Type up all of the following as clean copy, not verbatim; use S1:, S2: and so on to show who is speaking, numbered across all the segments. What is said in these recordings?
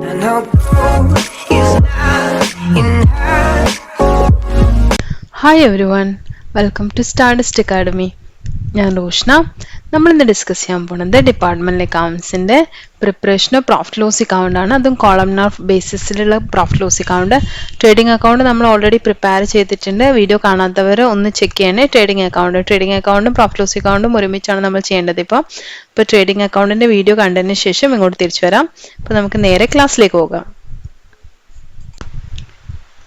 S1: Hi everyone, welcome to Stardust Academy. ഞാൻ റോഷ്ന. നമ്മളിന്ന് discuss ചെയ്യാൻ പോകുന്നത് ഡിപ്പാർട്ട്മെന്റ് അക്കൗണ്ട്സിന്റെ preparation of profit loss account ആണ്. അതും കോളംനാർ ബേസിസിലുള്ള profit loss account. Trading account നമ്മൾ ഓൾറെഡി പ്രിപ്പയർ ചെയ്തിട്ടുണ്ട്. വീഡിയോ കാണാത്തവർ ഒന്ന് ചെക്ക് ചെയ്യണേ. ട്രേഡിംഗ് അക്കൗണ്ടും പ്രോഫിറ്റ് ലോസ് അക്കൗണ്ടും ഒരുമിച്ചാണ് നമ്മൾ ചെയ്യേണ്ടത്. ഇപ്പോൾ ട്രേഡിംഗ് അക്കൗണ്ടിന്റെ വീഡിയോ കണ്ടതിന് ശേഷം ഇങ്ങോട്ട് തിരിച്ചു വരാം. അപ്പോൾ നമുക്ക് നേരെ ക്ലാസ്സിലേക്ക് പോകാം.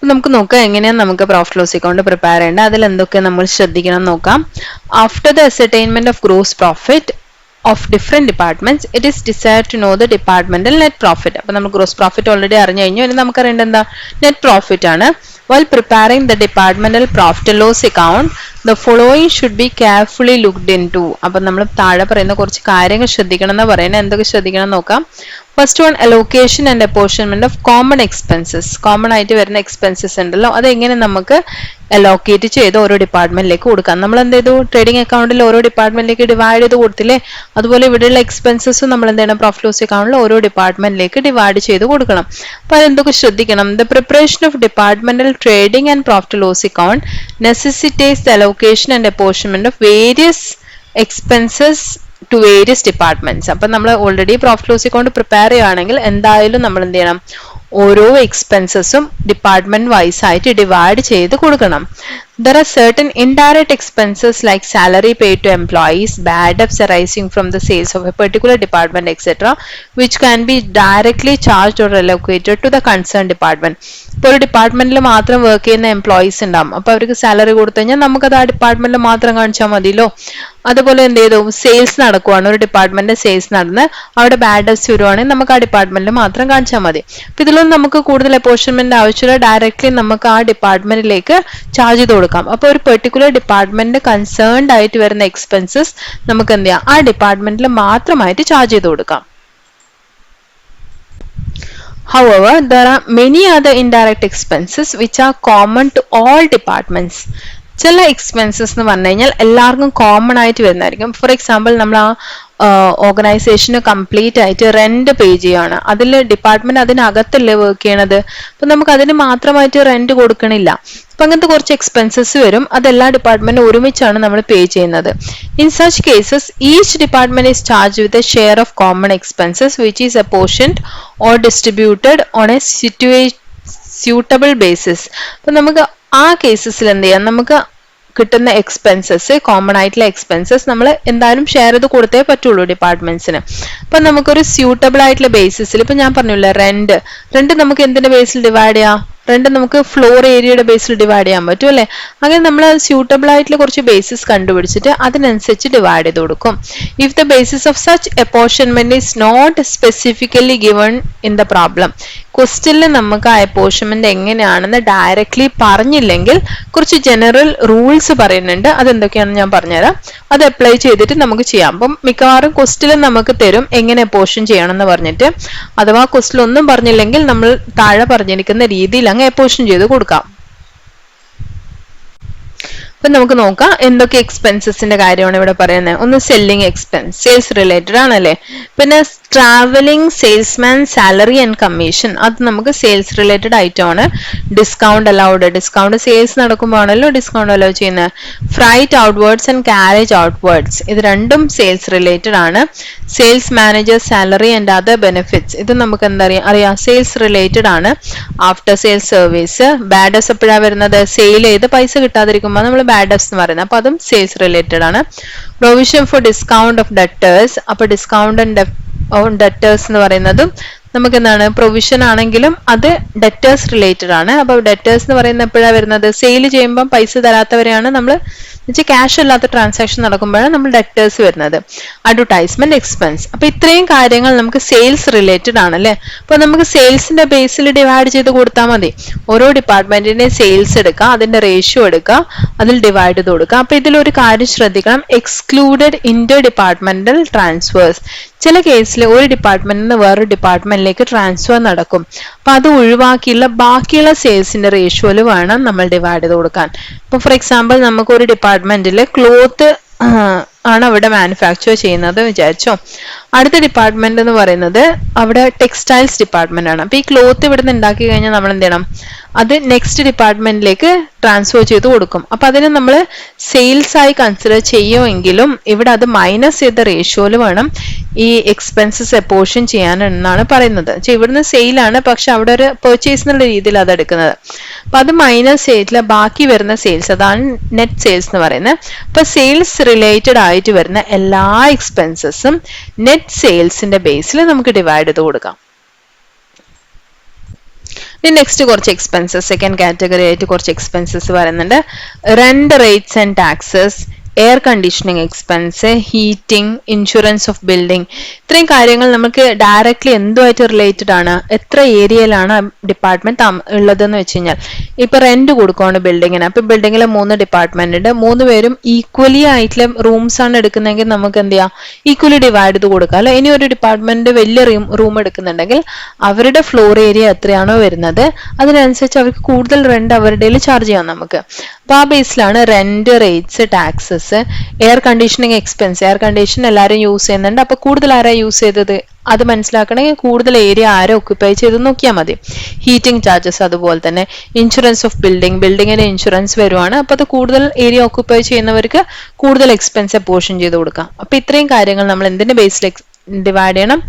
S1: നമുക്ക് നോക്കാം എങ്ങനെയാണ് നമുക്ക് പ്രോഫിറ്റ് ലോസ് അക്കൗണ്ട് പ്രിപ്പയർ ചെയ്യേണ്ടത്, അതിൽ എന്തൊക്കെ നമ്മൾ ശ്രദ്ധിക്കണം നോക്കാം. After the ascertainment of gross profit of different departments it is decide to know the departmental net profit. അപ്പൊ നമ്മൾ ഗ്രോസ് പ്രോഫിറ്റ് ഓൾറെഡി അറിഞ്ഞു കഴിഞ്ഞു. ഇനി നമുക്കറിയേണ്ടത് എന്താ? നെറ്റ് പ്രോഫിറ്റ് ആണ്. While preparing the departmental profit and loss account, the following should be carefully looked into. അപ്പം നമ്മൾ താഴെ പറയുന്ന കുറച്ച് കാര്യങ്ങൾ ശ്രദ്ധിക്കണം എന്ന് പറയുന്നത്. എന്തൊക്കെ ശ്രദ്ധിക്കണം നോക്കാം. First one, allocation and apportionment of common expenses. Common ആയിട്ട് വരുന്ന എക്സ്പെൻസസ് ഉണ്ടല്ലോ, അതെങ്ങനെ നമുക്ക് അലോക്കേറ്റ് ചെയ്ത് ഓരോ ഡിപ്പാർട്ട്മെന്റിലേക്ക് കൊടുക്കാം. നമ്മൾ എന്ത് ചെയ്തു? ട്രേഡിംഗ് അക്കൗണ്ടിൽ ഓരോ ഡിപ്പാർട്ട്മെന്റിലേക്ക് ഡിവൈഡ് ചെയ്ത് കൊടുത്തില്ലേ? അതുപോലെ ഇവിടെയുള്ള എക്സ്പെൻസസും നമ്മൾ എന്ത് ചെയ്യണം? പ്രോഫിറ്റ് ലോസ് അക്കൗണ്ടിൽ ഓരോ ഡിപ്പാർട്ട്മെന്റിലേക്ക് ഡിവൈഡ് ചെയ്ത് കൊടുക്കണം. അപ്പൊ അതെന്തൊക്കെ ശ്രദ്ധിക്കണം? The preparation of departmental trading and profit loss account necessitates the allocation and apportionment of various expenses to various departments. അപ്പൊ നമ്മൾ already profit loss account prepare ചെയ്യുകയാണെങ്കിൽ എന്തായാലും നമ്മൾ എന്ത് ചെയ്യണം? ഓരോ എക്സ്പെൻസസും ഡിപ്പാർട്ട്മെന്റ് വൈസ് ആയിട്ട് ഡിവൈഡ് ചെയ്ത് കൊടുക്കണം. There are certain indirect expenses like salary paid to employees, bad debts arising from the sales of a particular department, etc., which can be directly charged or allocated to the concerned department. ഇപ്പോൾ ഒരു ഡിപ്പാർട്ട്മെന്റിൽ മാത്രം work ചെയ്യുന്ന employees ഉണ്ടാവും. അപ്പൊ അവർക്ക് salary കൊടുത്തു കഴിഞ്ഞാൽ നമുക്കത് ആ ഡിപ്പാർട്ട്മെന്റിൽ മാത്രം കാണിച്ചാൽ മതിയല്ലോ. അതുപോലെ എന്ത് ചെയ്തു? സെയിൽസ് നടക്കുവാണ്, ഒരു ഡിപ്പാർട്ട്മെന്റ് സെയിൽസ് നടന്ന് അവിടെ ബാഡ് ഡെബ്റ്റ്സ് വരുവാണെങ്കിൽ നമുക്ക് ആ ഡിപ്പാർട്ട്മെന്റിൽ മാത്രം കാണിച്ചാൽ മതി. അപ്പൊ ഇതിലൊന്നും നമുക്ക് കൂടുതൽ അപ്പോർഷൻമെന്റ് ആവശ്യമില്ല. ഡയറക്ട്ലി നമുക്ക് ആ ഡിപ്പാർട്ട്മെന്റിലേക്ക് ചാർജ് ചെയ്ത് കൊടുക്കാം. അപ്പൊ ഒരു പെർട്ടിക്കുലർ ഡിപ്പാർട്ട്മെന്റ് കൺസേൺഡ് ആയിട്ട് വരുന്ന എക്സ്പെൻസസ് നമുക്ക് എന്ത് ചെയ്യാം? ആ ഡിപ്പാർട്ട്മെന്റിൽ മാത്രമായിട്ട് ചാർജ് ചെയ്ത് കൊടുക്കാം. However, there are many other indirect expenses which are common to all departments. ചില എക്സ്പെൻസസ് എന്ന് പറഞ്ഞു കഴിഞ്ഞാൽ എല്ലാവർക്കും കോമൺ ആയിട്ട് വരുന്നതായിരിക്കും. ഫോർ എക്സാമ്പിൾ, നമ്മൾ ആ ഓർഗനൈസേഷന് കംപ്ലീറ്റ് ആയിട്ട് റെന്റ് പേ ചെയ്യുകയാണ്. അതിൽ ഡിപ്പാർട്ട്മെന്റ് അതിനകത്തല്ലേ വർക്ക് ചെയ്യണത്. അപ്പൊ നമുക്ക് അതിന് മാത്രമായിട്ട് റെന്റ് കൊടുക്കണില്ല. അപ്പൊ അങ്ങനത്തെ കുറച്ച് എക്സ്പെൻസസ് വരും. അതെല്ലാ ഡിപ്പാർട്ട്മെന്റും ഒരുമിച്ചാണ് നമ്മൾ പേ ചെയ്യുന്നത്. In such cases each department is charge with a share of common expenses which is apportioned or distributed on A suitable basis. അപ്പൊ നമുക്ക് ആ കേസസിൽ എന്ത് ചെയ്യാം? നമുക്ക് കിട്ടുന്ന എക്സ്പെൻസസ്, കോമൺ ആയിട്ടുള്ള എക്സ്പെൻസസ് നമ്മൾ എന്തായാലും ഷെയർ ചെയ്ത് കൊടുത്തേ പറ്റുള്ളൂ ഡിപ്പാർട്ട്മെന്റ്സിന്. അപ്പൊ നമുക്കൊരു സ്യൂട്ടബിൾ ആയിട്ടുള്ള ബേസിസിൽ, ഇപ്പൊ ഞാൻ പറഞ്ഞില്ല റെന്റ് നമുക്ക് എന്തിന്റെ ബേസിൽ ഡിവൈഡ് ചെയ്യാം? റെന്റ് നമുക്ക് ഫ്ലോർ ഏരിയയുടെ ബേസിൽ ഡിവൈഡ് ചെയ്യാൻ പറ്റും അല്ലെ? അങ്ങനെ നമ്മൾ സ്യൂട്ടബിൾ ആയിട്ടുള്ള കുറച്ച് ബേസിസ് കണ്ടുപിടിച്ചിട്ട് അതിനനുസരിച്ച് ഡിവൈഡ് ചെയ്ത് കൊടുക്കും. If the basis of such apportionment is not specifically given in the problem, ക്വസ്റ്റ്യനിൽ നമുക്ക് ആ അപ്പോർഷൻമെന്റ് എങ്ങനെയാണെന്ന് ഡയറക്ട്ലി പറഞ്ഞില്ലെങ്കിൽ കുറച്ച് ജനറൽ റൂൾസ് പറയുന്നുണ്ട്. അതെന്തൊക്കെയാണെന്ന് ഞാൻ പറഞ്ഞുതരാം. അത് അപ്ലൈ ചെയ്തിട്ട് നമുക്ക് ചെയ്യാം. അപ്പം മിക്കവാറും ക്വസ്റ്റ്യനിൽ നമുക്ക് തരും എങ്ങനെ അപ്പോർഷൻ ചെയ്യണം എന്ന് പറഞ്ഞിട്ട്. അഥവാ ക്വസ്റ്റ്യൻ ഒന്നും പറഞ്ഞില്ലെങ്കിൽ നമ്മൾ താഴെ പറഞ്ഞിരിക്കുന്ന രീതിയിൽ അങ്ങ് അപ്പോർഷൻ ചെയ്ത് കൊടുക്കാം. അപ്പൊ നമുക്ക് നോക്കാം എന്തൊക്കെ എക്സ്പെൻസസിന്റെ കാര്യമാണ് ഇവിടെ പറയുന്നത്. ഒന്ന് സെല്ലിംഗ് എക്സ്പെൻസ്, സെയിൽസ് റിലേറ്റഡ് ആണല്ലേ. പിന്നെ travelling, salesman salary and commission, അത് നമുക്ക് സെയിൽസ് റിലേറ്റഡ് ഐറ്റം ആണ്. ഡിസ്കൗണ്ട് അലൗഡ്, ഡിസ്കൗണ്ട് സെയിൽസ് നടക്കുമ്പോഴാണല്ലോ ഡിസ്കൗണ്ട് അലൗ ചെയ്യുന്നത്. Freight outwards and carriage outwards, ഇത് രണ്ടും സെയിൽസ് റിലേറ്റഡ് ആണ്. Sales manager salary and other benefits, ഇത് നമുക്ക് എന്താ അറിയാം? സെയിൽസ് റിലേറ്റഡ് ആണ്. After sales service, bad debts എപ്പോഴാണ് വരുന്നത്? സെയിൽ ചെയ്ത് പൈസ കിട്ടാതിരിക്കുമ്പോൾ നമ്മൾ ബാഡ് ഡെബ്റ്റ്സ് എന്ന് പറയുന്നത്. അപ്പൊ അതും സെയിൽസ് റിലേറ്റഡ് ആണ്. Provision for discount of debtors, അപ്പൊ ഡിസ്കൗണ്ട് ആൻഡ് ഡെറ്റേഴ്സ് എന്ന് പറയുന്നതും നമുക്ക് എന്താണ്? പ്രൊവിഷൻ ആണെങ്കിലും അത് ഡെറ്റേഴ്സ് റിലേറ്റഡ് ആണ്. അപ്പൊ ഡെറ്റേഴ്സ് എന്ന് പറയുന്നത് എപ്പോഴാണ് വരുന്നത്? സെയിൽ ചെയ്യുമ്പോൾ പൈസ തരാത്തവരെയാണ് നമ്മൾ, ക്യാഷ് അല്ലാത്ത ട്രാൻസാക്ഷൻ നടക്കുമ്പോഴാണ് നമ്മൾ ഡെറ്റേഴ്സ് വരുന്നത്. അഡ്വർടൈസ്മെന്റ് എക്സ്പെൻസ്, അപ്പൊ ഇത്രയും കാര്യങ്ങൾ നമുക്ക് സെയിൽസ് റിലേറ്റഡ് ആണ് അല്ലെ. അപ്പൊ നമുക്ക് സെയിൽസിന്റെ ബേസിൽ ഡിവൈഡ് ചെയ്ത് കൊടുത്താൽ മതി. ഓരോ ഡിപ്പാർട്ട്മെന്റിന്റെ സെയിൽസ് എടുക്കുക, അതിന്റെ റേഷ്യോ എടുക്കുക, അതിൽ ഡിവൈഡ് ചെയ്ത് കൊടുക്കുക. അപ്പൊ ഇതിലൊരു കാര്യം ശ്രദ്ധിക്കണം, എക്സ്ക്ലൂഡഡ് ഇന്റർ ഡിപ്പാർട്ട്മെന്റൽ ട്രാൻസ്ഫേഴ്സ്. ചില കേസിൽ ഒരു ഡിപ്പാർട്ട്മെന്റിൽ നിന്ന് വേറൊരു ഡിപ്പാർട്ട്മെന്റിലേക്ക് ട്രാൻസ്ഫർ നടക്കും. അപ്പൊ അത് ഒഴിവാക്കിയുള്ള ബാക്കിയുള്ള സെയിൽസിന്റെ റേഷ്യോയിൽ വേണം നമ്മൾ ഡിവൈഡ് ചെയ്ത് കൊടുക്കാൻ. ഇപ്പൊ ഫോർ എക്സാമ്പിൾ, നമുക്ക് ഒരു ഡിപ്പാർട്ട്മെന്റിൽ ക്ലോത്ത് ആണ് അവിടെ മാനുഫാക്ചർ ചെയ്യുന്നത് വിചാരിച്ചോ. അടുത്ത ഡിപ്പാർട്ട്മെന്റ് എന്ന് പറയുന്നത് അവിടെ ടെക്സ്റ്റൈൽസ് ഡിപ്പാർട്ട്മെന്റ് ആണ്. അപ്പൊ ഈ ക്ലോത്ത് ഇവിടെ നിന്ന് ഉണ്ടാക്കി കഴിഞ്ഞാൽ നമ്മൾ എന്ത് ചെയ്യണം, അത് നെക്സ്റ്റ് ഡിപ്പാർട്ട്മെന്റിലേക്ക് ട്രാൻസ്ഫർ ചെയ്ത് കൊടുക്കും. അപ്പൊ അതിന് നമ്മൾ സെയിൽസ് ആയി കൺസിഡർ ചെയ്യുമെങ്കിലും ഇവിടെ അത് മൈനസ് ചെയ്ത റേഷ്യോയിൽ വേണം ഈ എക്സ്പെൻസസ് എപ്പോർഷൻ ചെയ്യാൻ എന്നാണ് പറയുന്നത്. ഇവിടുന്ന് സെയിലാണ്, പക്ഷെ അവിടെ ഒരു പെർച്ചേസ് എന്നുള്ള രീതിയിൽ അത് എടുക്കുന്നത്. അപ്പൊ അത് മൈനസ് ചെയ്തിട്ടുള്ള ബാക്കി വരുന്ന സെയിൽസ്, അതാണ് നെറ്റ് സെയിൽസ് എന്ന് പറയുന്നത്. അപ്പൊ സെയിൽസ് റിലേറ്റഡ് ആയിട്ട് വരുന്ന എല്ലാ എക്സ്പെൻസസും നെറ്റ് സെയിൽസിന്റെ ബേസിൽ നമുക്ക് ഡിവൈഡ് ചെയ്ത് കൊടുക്കാം. ഇനി നെക്സ്റ്റ് കുറച്ച് എക്സ്പെൻസസ്, സെക്കൻഡ് കാറ്റഗറി ആയിട്ട് കുറച്ച് എക്സ്പെൻസസ് പറയുന്നുണ്ട്. Rent, rates and taxes, air conditioning expense, heating, insurance of building. ഇത്രയും കാര്യങ്ങൾ നമുക്ക് ഡയറക്ട്ലി എന്തുമായിട്ട് റിലേറ്റഡ് ആണ്, എത്ര ഏരിയയിലാണ് ഡിപ്പാർട്ട്മെന്റ് ഉള്ളതെന്ന് വെച്ച് കഴിഞ്ഞാൽ, ഇപ്പൊ റെന്റ് കൊടുക്കുകയാണ് ബിൽഡിങ്ങിന്. അപ്പൊ ബിൽഡിങ്ങിലെ 3 ഡിപ്പാർട്ട്മെന്റ് ഉണ്ട്, 3 പേരും ഈക്വലി ആയിട്ടുള്ള റൂംസ് ആണ് എടുക്കുന്നതെങ്കിൽ നമുക്ക് എന്ത് ചെയ്യാം, ഈക്വലി ഡിവൈഡ് ചെയ്ത് കൊടുക്കാം അല്ലെ. ഇനി ഒരു ഡിപ്പാർട്ട്മെന്റ് വലിയ റൂം എടുക്കുന്നുണ്ടെങ്കിൽ അവരുടെ ഫ്ലോർ ഏരിയ എത്രയാണോ വരുന്നത് അതിനനുസരിച്ച് അവർക്ക് കൂടുതൽ റെന്റ് അവരുടെ ചാർജ് ചെയ്യാം നമുക്ക്. അപ്പൊ ആ ബേസിലാണ് rent, rates, taxes, air conditioning expense. Air condition എല്ലാവരും യൂസ് ചെയ്യുന്നുണ്ട്, അപ്പൊ കൂടുതൽ ആരാ യൂസ് ചെയ്തത് അത് മനസ്സിലാക്കണമെങ്കിൽ കൂടുതൽ ഏരിയ ആരെ ഒക്യുപ്പൈ ചെയ്ത് നോക്കിയാൽ മതി. ഹീറ്റിംഗ് ചാർജസ്, അതുപോലെ തന്നെ ഇൻഷുറൻസ് ഓഫ് ബിൽഡിങ്ങിന് ഇൻഷുറൻസ് വരുവാണ്. അപ്പൊ അത് കൂടുതൽ ഏരിയ ഒക്യുപ്പൈ ചെയ്യുന്നവർക്ക് കൂടുതൽ എക്സ്പെൻസ് പോർഷൻ ചെയ്ത് കൊടുക്കാം. അപ്പൊ ഇത്രയും കാര്യങ്ങൾ നമ്മൾ എന്തിന്റെ ബേസിൽ ഡിവൈഡ് ചെയ്യണം,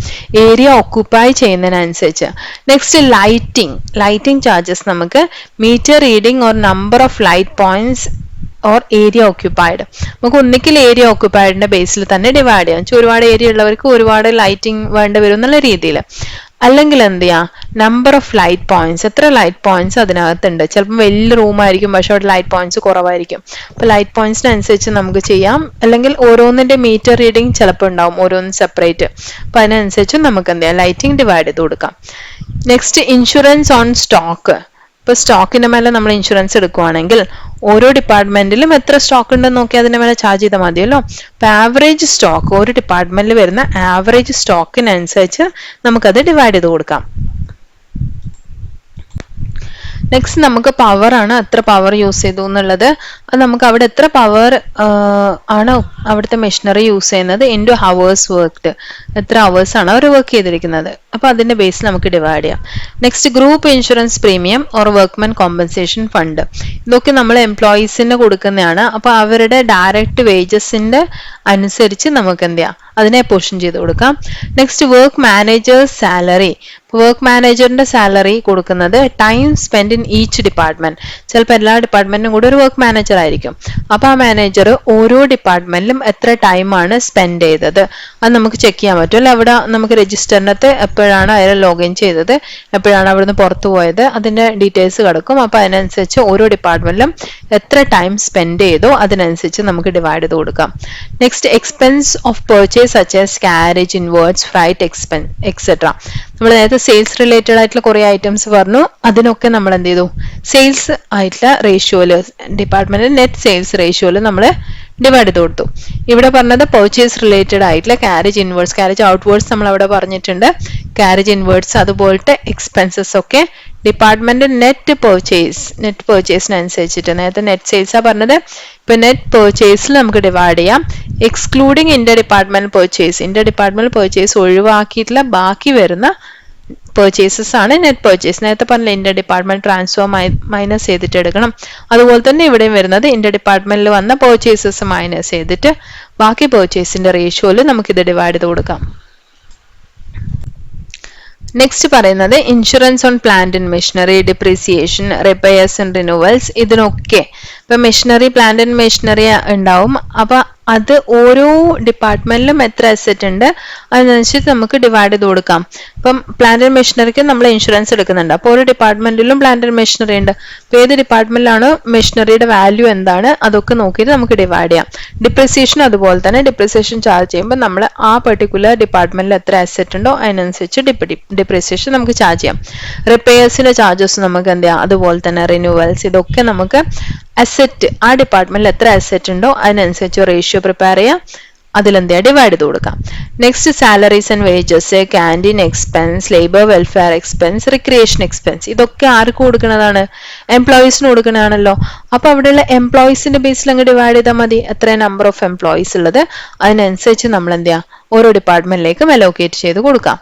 S1: ഏരിയ ഒക്യുപ്പൈ ചെയ്യുന്നതിനനുസരിച്ച്. നെക്സ്റ്റ് ലൈറ്റിംഗ് ചാർജസ് നമുക്ക് meter reading or number of light points or area occupied. നമുക്ക് ഒന്നിക്കൽ ഏരിയ ഓക്യുപ്പൈഡിന്റെ ബേസിൽ തന്നെ ഡിവൈഡ് ചെയ്യാം. ഒരുപാട് ഏരിയ ഉള്ളവർക്ക് ഒരുപാട് ലൈറ്റിംഗ് വേണ്ടി വരും എന്നുള്ള രീതിയിൽ. അല്ലെങ്കിൽ എന്ത് ചെയ്യാം, നമ്പർ ഓഫ് ലൈറ്റ് പോയിന്റ്സ്, എത്ര ലൈറ്റ് പോയിന്റ്സ് അതിനകത്തുണ്ട്. ചിലപ്പോൾ വലിയ റൂമായിരിക്കും, പക്ഷെ അവിടെ ലൈറ്റ് പോയിന്റ്സ് കുറവായിരിക്കും. അപ്പൊ ലൈറ്റ് പോയിന്റ്സിനനുസരിച്ച് നമുക്ക് ചെയ്യാം. അല്ലെങ്കിൽ ഓരോന്നിന്റെ മീറ്റർ റീഡിംഗ് ചിലപ്പോൾ ഉണ്ടാവും, ഓരോന്നും സെപ്പറേറ്റ്. അപ്പൊ അതിനനുസരിച്ച് നമുക്ക് എന്ത് ചെയ്യാം, ലൈറ്റിംഗ് ഡിവൈഡ് ചെയ്ത് കൊടുക്കാം. Next insurance on stock. ഇപ്പൊ സ്റ്റോക്കിന്റെ മേലെ നമ്മൾ ഇൻഷുറൻസ് എടുക്കുവാണെങ്കിൽ ഓരോ ഡിപ്പാർട്ട്മെന്റിലും എത്ര സ്റ്റോക്ക് ഉണ്ടെന്ന് നോക്കി അതിന്റെ മേലെ ചാർജ് ചെയ്താൽ മതിയല്ലോ. അപ്പൊ ആവറേജ് സ്റ്റോക്ക്, ഒരു ഡിപ്പാർട്ട്മെന്റിൽ വരുന്ന ആവറേജ് സ്റ്റോക്കിനനുസരിച്ച് നമുക്കത് ഡിവൈഡ് ചെയ്ത് കൊടുക്കാം. നെക്സ്റ്റ് നമുക്ക് പവർ ആണ്, എത്ര പവർ യൂസ് ചെയ്തു എന്നുള്ളത്. അത് നമുക്ക് അവിടെ എത്ര പവർ ആണ് അവിടുത്തെ മെഷീനറി യൂസ് ചെയ്യുന്നത് ഇൻറ്റു ഹവേഴ്സ് വർക്ക്ഡ്, എത്ര ഹവേഴ്സ് ആണ് അവർ വർക്ക് ചെയ്തിരിക്കുന്നത്. അപ്പൊ അതിന്റെ ബേസ് നമുക്ക് ഡിവൈഡ് ചെയ്യാം. Next group insurance premium or workmen compensation fund. ഇതൊക്കെ നമ്മൾ എംപ്ലോയീസിന് കൊടുക്കുന്നതാണ്. അപ്പൊ അവരുടെ ഡയറക്റ്റ് വേജസിന്റെ അനുസരിച്ച് നമുക്ക് എന്ത് ചെയ്യാം, അതിനെ പോർഷൻ ചെയ്ത് കൊടുക്കാം. Next work managers salary. Work മാനേജറിന്റെ സാലറി കൊടുക്കുന്നത് time spend in each department. ചിലപ്പോൾ എല്ലാ ഡിപ്പാർട്ട്മെന്റിനും കൂടെ ഒരു വർക്ക് മാനേജർ ആയിരിക്കും. അപ്പൊ ആ മാനേജർ ഓരോ ഡിപ്പാർട്ട്മെന്റിലും എത്ര ടൈമാണ് സ്പെൻഡ് ചെയ്തത് അത് നമുക്ക് ചെക്ക് ചെയ്യാൻ പറ്റും അല്ലെ. അവിടെ നമുക്ക് രജിസ്റ്ററിനകത്ത് എപ്പോഴാണ് അയാൾ ലോഗിൻ ചെയ്തത്, എപ്പോഴാണ് അവിടുന്ന് പുറത്തു പോയത്, അതിന്റെ ഡീറ്റെയിൽസ് കിടക്കും. അപ്പൊ അതിനനുസരിച്ച് ഓരോ ഡിപ്പാർട്ട്മെന്റിലും എത്ര ടൈം സ്പെൻഡ് ചെയ്തോ അതിനനുസരിച്ച് നമുക്ക് ഡിവൈഡ് ചെയ്ത് കൊടുക്കാം. Next expense of purchase such as carriage, inwards, freight expense etcetera. നമ്മൾ നേരത്തെ സെയിൽസ് റിലേറ്റഡ് ആയിട്ടുള്ള കുറെ ഐറ്റംസ് പറഞ്ഞു, അതിനൊക്കെ നമ്മൾ എന്ത് ചെയ്തു, സെയിൽസ് ആയിട്ടുള്ള റേഷ്യോയില്, ഡിപ്പാർട്ട്മെന്റ് നെറ്റ് സെയിൽസ് റേഷ്യോയില് നമ്മൾ ഡിവൈഡ് ചെയ്ത് കൊടുത്തു. ഇവിടെ പറഞ്ഞത് പർച്ചേസ് റിലേറ്റഡ് ആയിട്ടുള്ള കാരേജ് ഇൻവേർട്സ്, കാരേജ് ഔട്ട്വേർഡ്സ് നമ്മൾ അവിടെ പറഞ്ഞിട്ടുണ്ട്. കാരേജ് ഇൻവേർട്സ് അതുപോലത്തെ എക്സ്പെൻസസ് ഒക്കെ ഡിപ്പാർട്ട്മെന്റ് നെറ്റ് പർച്ചേസിനനുസരിച്ചിട്ട്, നേരത്തെ നെറ്റ് സെയിൽസാ പറഞ്ഞത്, ഇപ്പൊ നെറ്റ് പർച്ചേസിൽ നമുക്ക് ഡിവൈഡ് ചെയ്യാം. എക്സ്ക്ലൂഡിങ് ഇന്റർ ഡിപ്പാർട്ട്മെന്റ് പർച്ചേസ് ഒഴിവാക്കിയിട്ടുള്ള ബാക്കി വരുന്ന പർച്ചേസസ് ആണ് നെറ്റ് പർച്ചേസ്. നേരത്തെ പറഞ്ഞില്ല ഇന്റർ ഡിപ്പാർട്ട്മെന്റ് ട്രാൻസ്ഫർ മൈനസ് ചെയ്തിട്ട് എടുക്കണം. അതുപോലെ തന്നെ ഇവിടെയും വരുന്നത് ഇന്റർ ഡിപ്പാർട്ട്മെന്റിൽ വന്ന പർച്ചേസസ് മൈനസ് ചെയ്തിട്ട് ബാക്കി പർച്ചേസിന്റെ റേഷ്യോയിൽ നമുക്കിത് ഡിവൈഡ് ചെയ്ത് കൊടുക്കാം. നെക്സ്റ്റ് പറയുന്നത് insurance on plant and machinery, depreciation, repairs and renewals. ഇതിനൊക്കെ ഇപ്പൊ മെഷീനറി, പ്ലാന്റ് ആൻഡ് മെഷീനറി ഉണ്ടാവും. അപ്പൊ അത് ഓരോ ഡിപ്പാർട്ട്മെന്റിലും എത്ര അസറ്റ് ഉണ്ട് അതിനനുസരിച്ച് നമുക്ക് ഡിവൈഡ് ചെയ്ത് കൊടുക്കാം. ഇപ്പം പ്ലാന്റ് ആൻഡ് മെഷീനറിക്ക് നമ്മൾ ഇൻഷുറൻസ് എടുക്കുന്നുണ്ട്. അപ്പോൾ ഓരോ ഡിപ്പാർട്ട്മെന്റിലും പ്ലാന്റ് ആൻഡ് മെഷീനറി ഉണ്ട്. അപ്പൊ ഏത് ഡിപ്പാർട്ട്മെന്റിലാണ് മെഷീനറിയുടെ വാല്യൂ എന്താണ് അതൊക്കെ നോക്കിയിട്ട് നമുക്ക് ഡിവൈഡ് ചെയ്യാം. ഡിപ്രിസിയേഷൻ അതുപോലെ തന്നെ, ഡിപ്രിസിയേഷൻ ചാർജ് ചെയ്യുമ്പോൾ നമ്മൾ ആ പെർട്ടിക്കുലർ ഡിപ്പാർട്ട്മെന്റിൽ എത്ര അസറ്റ് ഉണ്ടോ അതിനനുസരിച്ച് ഡിപ്രിസിയേഷൻ നമുക്ക് ചാർജ് ചെയ്യാം. റിപ്പയർസിന്റെ ചാർജസ് നമുക്ക് എന്ത് ചെയ്യാം, അതുപോലെ തന്നെ റിന്യൂവൽസ്, ഇതൊക്കെ നമുക്ക് അസറ്റ്, ആ ഡിപ്പാർട്ട്മെന്റിൽ എത്ര അസറ്റ് ഉണ്ടോ അതിനനുസരിച്ച് റേഷ്യോ പ്രിപ്പയർ ചെയ്യാം. അതിലെന്താ ഡിവൈഡ് ചെയ്ത് കൊടുക്കാം. Next salaries and wages, canteen expense, labour welfare expense, recreation expense, ഇതൊക്കെ ആർക്ക് കൊടുക്കുന്നതാണ്? എംപ്ലോയീസിന് കൊടുക്കുന്നതാണല്ലോ. അപ്പൊ അവിടെയുള്ള എംപ്ലോയീസിന്റെ ബേസിൽ അങ്ങ് ഡിവൈഡ് ചെയ്താൽ മതി. എത്ര നമ്പർ ഓഫ് എംപ്ലോയീസ് ഉള്ളത് അതിനനുസരിച്ച് നമ്മൾ എന്ത് ചെയ്യാം, ഓരോ ഡിപ്പാർട്ട്മെന്റിലേക്കും അലോക്കേറ്റ് ചെയ്ത് കൊടുക്കാം.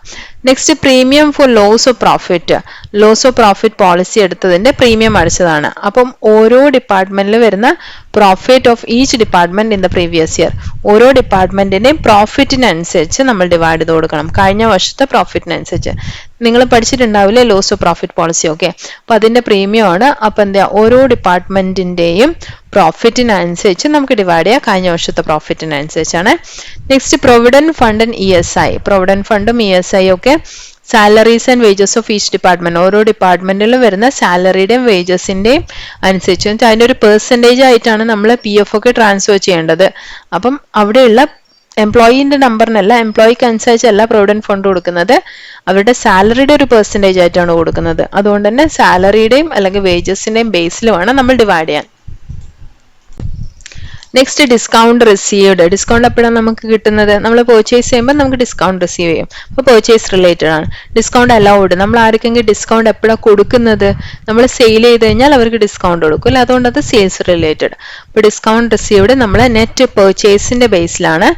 S1: Next premium for loss of profit. Loss of profit policy എടുത്തതിന്റെ പ്രീമിയം അടിച്ചതാണ്. അപ്പം ഓരോ ഡിപ്പാർട്ട്മെന്റിൽ വരുന്ന profit of each department in the previous year, ഓരോ ഡിപ്പാർട്ട്മെന്റിന്റെയും പ്രോഫിറ്റിനനുസരിച്ച് നമ്മൾ ഡിവൈഡ് ചെയ്ത് കൊടുക്കണം. കഴിഞ്ഞ വർഷത്തെ പ്രോഫിറ്റിനനുസരിച്ച്. നിങ്ങൾ പഠിച്ചിട്ടുണ്ടാവില്ലേ ലോസ് ഓഫ് പ്രോഫിറ്റ് പോളിസി ഒക്കെ. അപ്പൊ അതിന്റെ പ്രീമിയം ആണ്. അപ്പൊ എന്താ, ഓരോ ഡിപ്പാർട്ട്മെന്റിന്റെയും പ്രോഫിറ്റിനനുസരിച്ച് നമുക്ക് ഡിവൈഡ് ചെയ്യാം. കഴിഞ്ഞ വർഷത്തെ പ്രോഫിറ്റിനനുസരിച്ചാണ്. Next provident fund and ESI. Provident ഫണ്ടും ESI ഒക്കെ salaries and wages of each department, ഓരോ ഡിപ്പാർട്ട്മെന്റിലും വരുന്ന സാലറിയുടെയും വേജസിന്റെയും അനുസരിച്ച് അതിന്റെ ഒരു പെർസെൻറ്റേജ് ആയിട്ടാണ് നമ്മൾ PF ഒക്കെ ട്രാൻസ്ഫർ ചെയ്യേണ്ടത്. അപ്പം അവിടെയുള്ള എംപ്ലോയിന്റെ നമ്പറിനല്ല, എംപ്ലോയിക്ക് അനുസരിച്ചല്ല പ്രൊവിഡന്റ് ഫണ്ട് കൊടുക്കുന്നത്, അവരുടെ സാലറിയുടെ ഒരു പെർസെൻറ്റേജ് ആയിട്ടാണ് കൊടുക്കുന്നത്. അതുകൊണ്ട് തന്നെ സാലറിയുടെയും അല്ലെങ്കിൽ വേജസിന്റെയും ബേസിലുമാണ് നമ്മൾ ഡിവൈഡ് ചെയ്യാൻ. Next discount received. ഡിസ്കൗണ്ട് എപ്പോഴാണ് നമുക്ക് കിട്ടുന്നത്? നമ്മൾ പർച്ചേസ് ചെയ്യുമ്പോൾ നമുക്ക് ഡിസ്കൗണ്ട് റിസീവ് ചെയ്യും. അപ്പോൾ പർച്ചേസ് റിലേറ്റഡ് ആണ്. ഡിസ്കൗണ്ട് അലൗഡ്, നമ്മൾ ആർക്കെങ്കിലും ഡിസ്കൗണ്ട് എപ്പോഴാണ് കൊടുക്കുന്നത്? നമ്മൾ സെയിൽ ചെയ്ത് കഴിഞ്ഞാൽ അവർക്ക് ഡിസ്കൗണ്ട് കൊടുക്കും അല്ലേ, അതുകൊണ്ട് അത് സെയിൽസ് റിലേറ്റഡ്. അപ്പോൾ ഡിസ്കൗണ്ട് റിസീവ്ഡ് നമ്മൾ നെറ്റ് പർച്ചേസിന്റെ ബേസിലാണ്,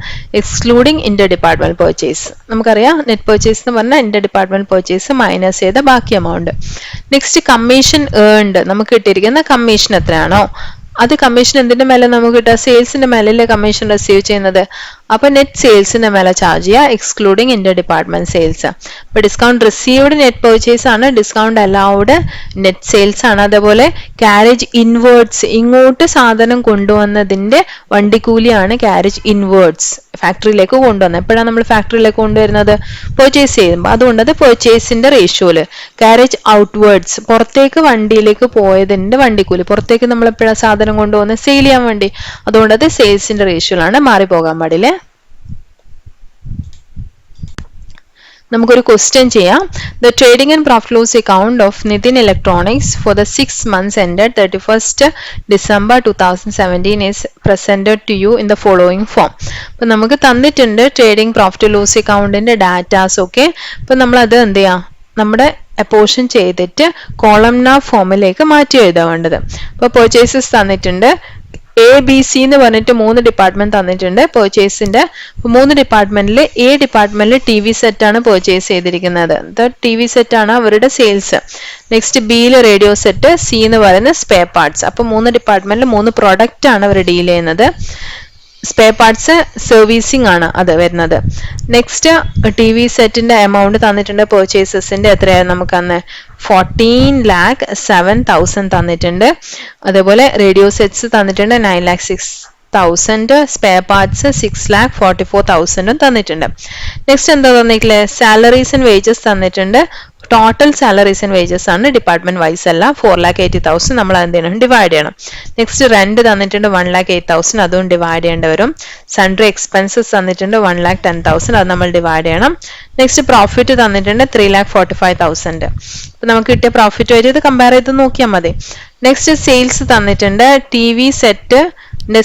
S1: എക്സ്ക്ലൂഡിങ് ഇന്റർ ഡിപ്പാർട്ട്മെന്റ് പർച്ചേസ്. നമുക്കറിയാം നെറ്റ് പർച്ചേസ് എന്ന് പറഞ്ഞാൽ ഇന്റർ ഡിപ്പാർട്ട്മെന്റ് പർച്ചേസ് മൈനസ് ചെയ്ത ബാക്കി എമൗണ്ട്. നെക്സ്റ്റ് കമ്മീഷൻ ഏൺഡ്, നമുക്ക് കിട്ടിയിരിക്കുന്ന കമ്മീഷൻ എത്രയാണോ അത് കമ്മീഷൻ എന്തിന്റെ മേലെ നമുക്ക് കിട്ടുക? സെയിൽസിന്റെ മേലല്ലേ കമ്മീഷൻ റിസീവ് ചെയ്യുന്നത്. അപ്പൊ നെറ്റ് സെയിൽസിന്റെ മേലെ ചാർജ് ചെയ്യുക, എക്സ്ക്ലൂഡിങ് ഇന്റർ ഡിപ്പാർട്ട്മെന്റ് സെയിൽസ്. അപ്പൊ ഡിസ്കൗണ്ട് റിസീവ്ഡ് നെറ്റ് പർച്ചേസ് ആണ്, ഡിസ്കൗണ്ട് അലൗഡ് നെറ്റ് സെയിൽസ് ആണ്. അതേപോലെ കാരേജ് ഇൻവേർഡ്സ്, ഇങ്ങോട്ട് സാധനം കൊണ്ടുവന്നതിന്റെ വണ്ടിക്കൂലിയാണ് കാരേജ് ഇൻവേർഡ്സ്. ഫാക്ടറിയിലേക്ക് കൊണ്ടുവന്നത് എപ്പോഴാണ് നമ്മൾ ഫാക്ടറിയിലേക്ക് കൊണ്ടുവരുന്നത്? പർച്ചേസ് ചെയ്യുമ്പോൾ. അതുകൊണ്ട് അത് പർച്ചേസിന്റെ റേഷ്യോയില്. കാരേജ് ഔട്ട്വേർഡ്സ്, പുറത്തേക്ക് വണ്ടിയിലേക്ക് പോയതിന്റെ വണ്ടിക്കൂലി. പുറത്തേക്ക് നമ്മൾ എപ്പോഴാണ് സാധനം കൊണ്ടുപോകുന്നത്? സെയിൽ ചെയ്യാൻ വേണ്ടി. അതുകൊണ്ട് അത് സെയിൽസിന്റെ റേഷ്യോയിലാണ്, മാറിപ്പോകാൻ പാടില്ലേ. നമുക്കൊരു ക്വസ്റ്റ്യൻ ചെയ്യാം. The trading and profit loss account of Nitin electronics for the 6 months ended 31st December 2017 is presented to you in the following form. അപ്പൊ നമുക്ക് തന്നിട്ടുണ്ട് ട്രേഡിംഗ് പ്രോഫിറ്റ് ലോസ് അക്കൗണ്ടിന്റെ ഡാറ്റാസ് ഒക്കെ. അപ്പൊ നമ്മൾ അത് എന്ത് ചെയ്യാം, നമ്മുടെ അപ്പോർഷൻ ചെയ്തിട്ട് കോളംനാർ ഫോമിലേക്ക് മാറ്റി എഴുതാൻ വേണ്ടത്. അപ്പൊ പർച്ചേസസ് തന്നിട്ടുണ്ട്, ABC എന്ന് പറഞ്ഞിട്ട് 3 ഡിപ്പാർട്ട്മെന്റ് തന്നിട്ടുണ്ട് പർച്ചേസിന്റെ. 3 ഡിപ്പാർട്ട്മെന്റിൽ ഡിപ്പാർട്ട്മെന്റിൽ TV സെറ്റ് ആണ് പർച്ചേസ് ചെയ്തിരിക്കുന്നത്. TV സെറ്റ് ആണ് അവരുടെ സെയിൽസ്. നെക്സ്റ്റ് ബിയിൽ റേഡിയോ സെറ്റ്, C എന്ന് പറയുന്ന സ്പെയർ പാർട്സ്. അപ്പൊ 3 ഡിപ്പാർട്ട്മെന്റിൽ 3 പ്രൊഡക്റ്റ് ആണ് അവർ ഡീൽ ചെയ്യുന്നത്. സ്പെയർ പാർട്സ് സർവീസിംഗ് ആണ് അത് വരുന്നത്. നെക്സ്റ്റ് TV സെറ്റിന്റെ എമൗണ്ട് തന്നിട്ടുണ്ട്, പർച്ചേസസിന്റെ എത്രയാണ് നമുക്ക് അന്ന് 14,07,000 തന്നിട്ടുണ്ട്. അതേപോലെ റേഡിയോ സെറ്റ്സ് തന്നിട്ടുണ്ട് 9,06,000, സ്പെയർ പാർട്സ് 6,44,000 തന്നിട്ടുണ്ട്. നെക്സ്റ്റ് എന്താ തന്നിട്ടില്ലേ? സാലറീസ് ആൻഡ് വേജസ് തന്നിട്ടുണ്ട്. ടോട്ടൽ സാലറീസ് ആൻഡ് വേജസ് ആണ്, ഡിപ്പാർട്ട്മെന്റ് വൈസ് അല്ല. 4,80,000 നമ്മൾ എന്ത് ചെയ്യണം? ഡിവൈഡ് ചെയ്യണം. നെക്സ്റ്റ് റെന്റ് തന്നിട്ടുണ്ട് 1,08,000, അതും ഡിവൈഡ് ചെയ്യേണ്ടി വരും. സൺഡ്രി എക്സ്പെൻസസ് തന്നിട്ടുണ്ട് 1,10,000, അത് നമ്മൾ ഡിവൈഡ് ചെയ്യണം. നെക്സ്റ്റ് പ്രോഫിറ്റ് തന്നിട്ടുണ്ട് 3,45,000. അപ്പൊ നമുക്ക് കിട്ടിയ പ്രോഫിറ്റ് വരെ ഇത് കമ്പയർ ചെയ്ത് നോക്കിയാൽ മതി. നെക്സ്റ്റ് സെയിൽസ് തന്നിട്ടുണ്ട്. TV സെറ്റ്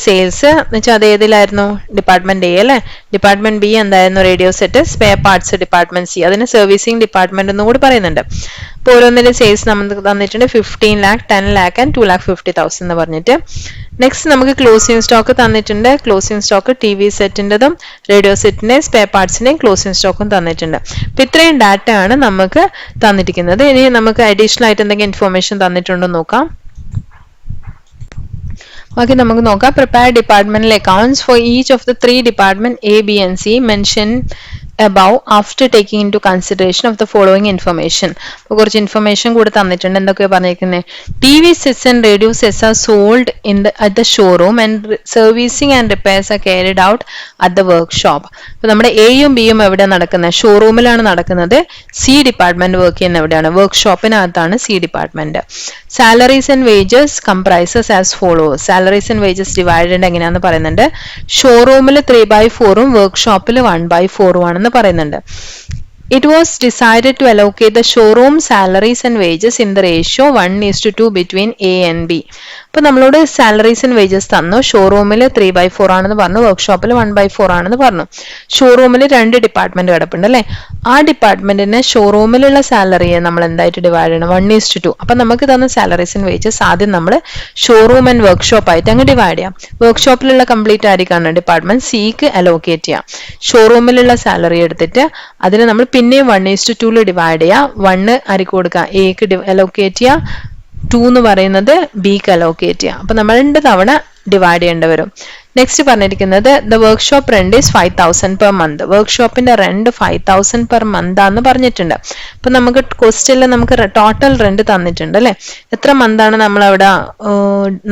S1: സെയിൽസ് എന്ന് വെച്ചാൽ അത് ഏതിലായിരുന്നു? ഡിപ്പാർട്ട്മെന്റ് A അല്ലെ. ഡിപ്പാർട്ട്മെന്റ് B എന്തായിരുന്നു? Radio set. Spare parts department C, അതിന് സർവീസിംഗ് ഡിപ്പാർട്ട്മെന്റ് എന്നും കൂടി പറയുന്നുണ്ട്. അപ്പോൾ ഓരോന്നിന്റെ സെയിൽസ് നമുക്ക് തന്നിട്ടുണ്ട് 15 lakh, 10 lakh and 2,50,000 എന്ന് പറഞ്ഞിട്ട്. നെക്സ്റ്റ് നമുക്ക് ക്ലോസിംഗ് സ്റ്റോക്ക് തന്നിട്ടുണ്ട്. ക്ലോസിംഗ് സ്റ്റോക്ക് TV സെറ്റിൻ്റെതും റേഡിയോ സെറ്റിന്റെയും സ്പെയർ പാർട്സിന്റെയും ക്ലോസിംഗ് സ്റ്റോക്കും തന്നിട്ടുണ്ട്. അപ്പൊ ഇത്രയും ഡാറ്റ ആണ് നമുക്ക് തന്നിരിക്കുന്നത്. ഇനി നമുക്ക് അഡീഷണൽ ആയിട്ട് എന്തെങ്കിലും ഇൻഫോർമേഷൻ തന്നിട്ടുണ്ടോ നോക്കാം. ബാക്കി നമുക്ക് നോക്കാം. Prepare departmental accounts for each of the 3 department A, B and C mention above after taking into consideration of the following information. അപ്പോൾ കുറച്ച് ഇൻഫർമേഷൻ കൂടെ തന്നിട്ടുണ്ട്. എന്തൊക്കെയാണ് പറഞ്ഞിരിക്കുന്നത്? TV sets and radio sets are sold at the showroom and servicing and repairs are carried out at the workshop. അപ്പോൾ നമ്മുടെ Aയും Bയും എവിടെ നടക്കുന്നത്? ഷോറൂമിലാണ് നടക്കുന്നത്. C ഡിപ്പാർട്ട്മെന്റ് വർക്ക് ചെയ്യുന്ന എവിടെയാണ്? വർക്ക്ഷോപ്പിനകത്താണ് C department. Salaries and wages comprises as follows. Salaries and wages divided എങ്ങനെയാണെന്ന് പറയുന്നുണ്ട്. ഷോറൂമിൽ 3/4 വർക്ക്ഷോപ്പിൽ 1/4 ആണെന്ന് പറയുന്നുണ്ട്. It was decided to allocate the showroom salaries and wages in the ratio 1:2 between A and B. അപ്പോൾ നമ്മളോട് സാലറീസ് ആൻഡ് വേജസ് തന്നു. ഷോറൂമിൽ 3/4 ആണെന്ന് പറഞ്ഞു, വർക്ക്ഷോപ്പിൽ 1/4 ആണെന്ന് പറഞ്ഞു. ഷോറൂമിൽ 2 ഡിപ്പാർട്ട്മെന്റ് കിടപ്പുണ്ട് അല്ലേ? ആ ഡിപ്പാർട്ട്മെന്റിന് ഷോറൂമിലുള്ള സാലറിയെ നമ്മൾ എന്തായിട്ട് ഡിവൈഡ് ചെയ്യണം? 1:2. അപ്പൊ നമുക്ക് തന്ന സാലറീസ് ആൻഡ് വേജസ് ആദ്യം നമ്മൾ ഷോറൂം ആൻഡ് വർക്ക്ഷോപ്പ് ആയിട്ട് അങ്ങ് ഡിവൈഡ് ചെയ്യാം. വർക്ക്ഷോപ്പിലുള്ള കംപ്ലീറ്റ് ആയിരിക്കാണ് ഡിപ്പാർട്ട്മെന്റ് സിക്ക് അലോക്കേറ്റ് ചെയ്യാം. ഷോറൂമിലുള്ള സാലറി എടുത്തിട്ട് അതിന് നമ്മൾ പിന്നെയും 1:2 ഡിവൈഡ് ചെയ്യാം. 1 ആർക്ക് കൊടുക്കുക? എക്ക് അലോക്കേറ്റ് ചെയ്യാം. 2 എന്ന് പറയുന്നത് ബിക്ക് അലോക്കേറ്റ് ചെയ്യാം. അപ്പൊ നമ്മൾ 2 തവണ ഡിവൈഡ് ചെയ്യേണ്ടി വരും. നെക്സ്റ്റ് പറഞ്ഞിരിക്കുന്നത് the workshop rent is 5,000 per month. വർക്ക്ഷോപ്പിന്റെ റെന്റ് 5,000 പെർ മന്ത് ആണെന്ന് പറഞ്ഞിട്ടുണ്ട്. അപ്പൊ നമുക്ക് ക്വസ്റ്റ്യനിൽ നമുക്ക് ടോട്ടൽ റെന്റ് തന്നിട്ടുണ്ട് അല്ലെ? എത്ര മന്ത് ആണ് നമ്മൾ അവിടെ